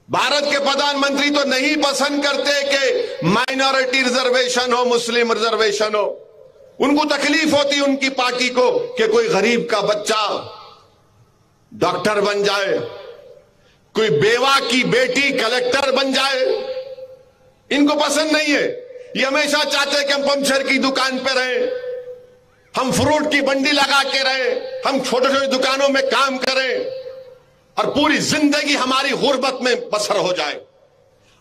भारत के प्रधानमंत्री तो नहीं पसंद करते कि माइनॉरिटी रिजर्वेशन हो, मुस्लिम रिजर्वेशन हो। उनको तकलीफ होती उनकी पार्टी को कि कोई गरीब का बच्चा डॉक्टर बन जाए, कोई बेवा की बेटी कलेक्टर बन जाए। इनको पसंद नहीं है। ये हमेशा चाहते हैं कि हम पंचर की दुकान पे रहें, हम फ्रूट की बंडी लगा के रहें, हम छोटे छोटे दुकानों में काम करें और पूरी जिंदगी हमारी गुर्बत में बसर हो जाए।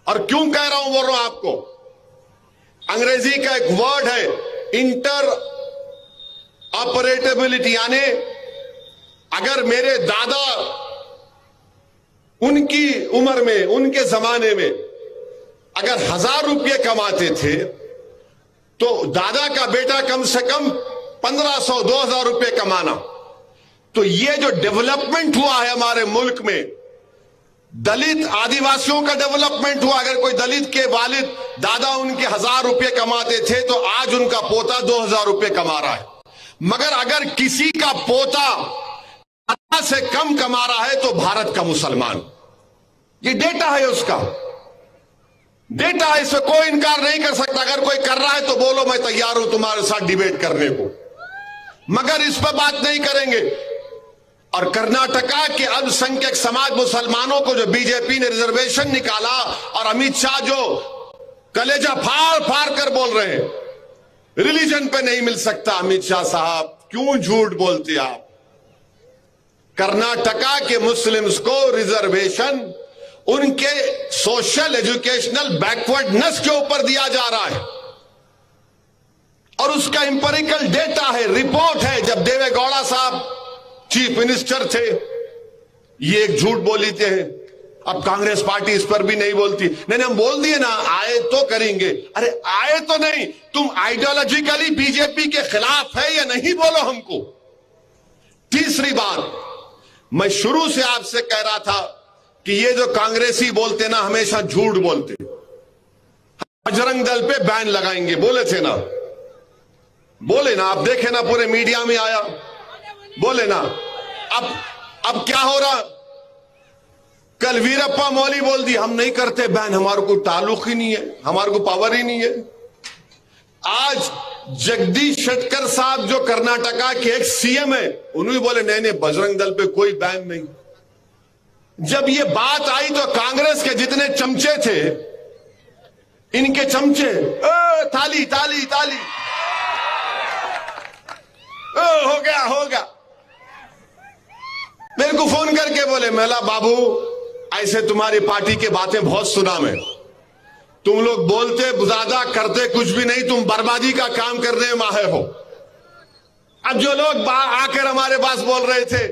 और क्यों कह रहा हूं, बोल रहा हूं आपको, अंग्रेजी का एक वर्ड है इंटर ऑपरेटेबिलिटी, यानी अगर मेरे दादा उनकी उम्र में, उनके जमाने में अगर 1000 रुपये कमाते थे तो दादा का बेटा कम से कम 1500-2000 रुपये कमाना। तो ये जो डेवलपमेंट हुआ है हमारे मुल्क में, दलित आदिवासियों का डेवलपमेंट हुआ। अगर कोई दलित के वालिद दादा उनके 1000 रुपये कमाते थे तो आज उनका पोता 2000 रुपये कमा रहा है। मगर अगर किसी का पोता दादा से कम कमा रहा है तो भारत का मुसलमान, ये डेटा है, उसका डेटा है, इसमें कोई इनकार नहीं कर सकता। अगर कोई कर रहा है तो बोलो, मैं तैयार हूं तुम्हारे साथ डिबेट करने को, मगर इस पर बात नहीं करेंगे। और कर्नाटका के अल्पसंख्यक समाज मुसलमानों को जो बीजेपी ने रिजर्वेशन निकाला और अमित शाह जो कलेजा फाड़ फाड़ कर बोल रहे हैं रिलीजन पे नहीं मिल सकता। अमित शाह साहब क्यों झूठ बोलते आप? कर्नाटका के मुस्लिम्स को रिजर्वेशन उनके सोशल एजुकेशनल बैकवर्डनेस के ऊपर दिया जा रहा है और उसका इंपेरिकल डेटा है, रिपोर्ट है। जब देवेगौड़ा साहब चीफ मिनिस्टर थे ये एक झूठ बोली थे। अब कांग्रेस पार्टी इस पर भी नहीं बोलती। नहीं, हम बोल दिए ना, आए तो करेंगे। अरे आए तो नहीं, तुम आइडियोलॉजिकली बीजेपी के खिलाफ है या नहीं, बोलो हमको। तीसरी बात, मैं शुरू से आपसे कह रहा था कि ये जो कांग्रेसी बोलते ना, हमेशा झूठ बोलते। बजरंग दल पे बैन लगाएंगे बोले थे ना, बोले ना, आप देखे ना, पूरे मीडिया में आया, बोले ना। अब क्या हो रहा? कल वीरप्पा मोइली बोल दी हम नहीं करते बैन, हमारे को ताल्लुक ही नहीं है, हमारे को पावर ही नहीं है। आज जगदीश शेट्टर साहब जो कर्नाटका के एक सीएम है, उन्होंने बोले नहीं नहीं बजरंग दल पे कोई बैन नहीं। जब ये बात आई तो कांग्रेस के जितने चमचे थे, इनके चमचे ताली ताली ताली, हो गया हो गया। मेरे को फोन करके बोले मेला बाबू ऐसे तुम्हारी पार्टी की बातें बहुत सुना मैं, तुम लोग बोलते ज्यादा करते कुछ भी नहीं, तुम बर्बादी का काम करने में माहिर हो। अब जो लोग आकर हमारे पास बोल रहे थे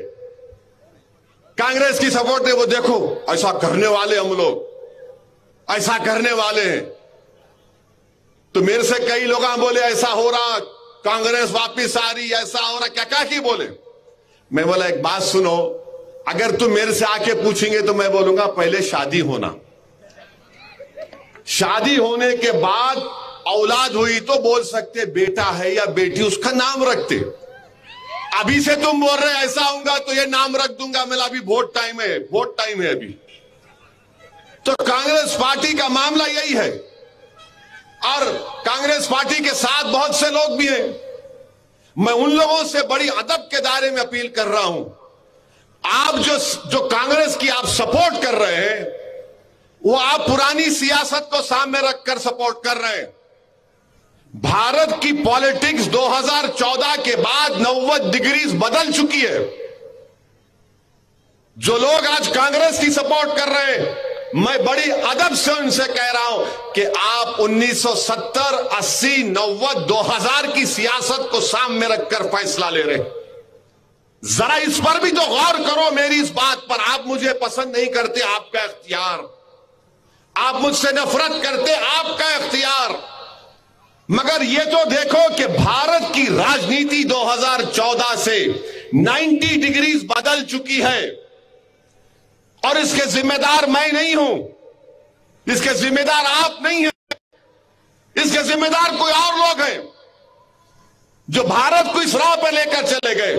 कांग्रेस की सपोर्ट है, वो देखो ऐसा करने वाले हम लोग, ऐसा करने वाले हैं। तो मेरे से कई लोग बोले ऐसा हो रहा, कांग्रेस वापिस आ रही, ऐसा हो रहा, क्या क्या की बोले। मैं बोला एक बात सुनो, अगर तुम मेरे से आके पूछेंगे तो मैं बोलूंगा पहले शादी होना, शादी होने के बाद औलाद हुई तो बोल सकते बेटा है या बेटी, उसका नाम रखते। अभी से तुम बोल रहे ऐसा होगा तो ये नाम रख दूंगा, मेरा अभी वोट टाइम है, वोट टाइम है अभी। तो कांग्रेस पार्टी का मामला यही है और कांग्रेस पार्टी के साथ बहुत से लोग भी हैं। मैं उन लोगों से बड़ी अदब के दायरे में अपील कर रहा हूं, आप जो कांग्रेस की आप सपोर्ट कर रहे हैं वो आप पुरानी सियासत को सामने रखकर सपोर्ट कर रहे हैं। भारत की पॉलिटिक्स 2014 के बाद 90 डिग्रीज बदल चुकी है। जो लोग आज कांग्रेस की सपोर्ट कर रहे हैं, मैं बड़ी अदब से उनसे कह रहा हूं कि आप 1970, 80, 90, 2000 की सियासत को सामने रखकर फैसला ले रहे हैं। जरा इस पर भी तो गौर करो, मेरी इस बात पर। आप मुझे पसंद नहीं करते, आपका इख्तियार, आप मुझसे नफरत करते, आपका इख्तियार, मगर ये तो देखो कि भारत की राजनीति 2014 से 90 डिग्रीज बदल चुकी है और इसके जिम्मेदार मैं नहीं हूं, इसके जिम्मेदार आप नहीं हैं, इसके जिम्मेदार कोई और लोग हैं जो भारत को इस राह पर लेकर चले गए।